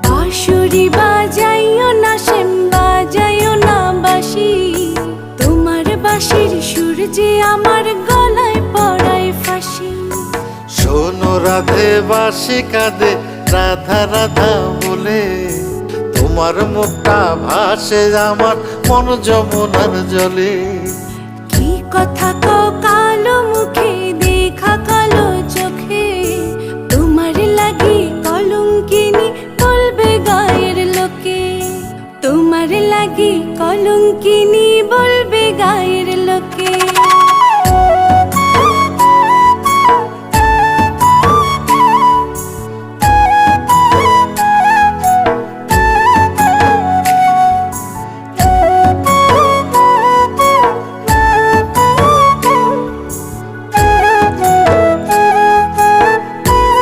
বাঁশুরি বাজাইও না শ্যাম, বাজাইও না বাঁশি, তোমার বাঁশির সুর যে আমার গলায় পড়ায় ফাঁসি। শোনো রাধে বাঁশি কাঁদে রাধা রাধা বলে, তোমার মুখটা ভাসে আমার মন যমুনার জলে। কি কথা কও কালো মুখে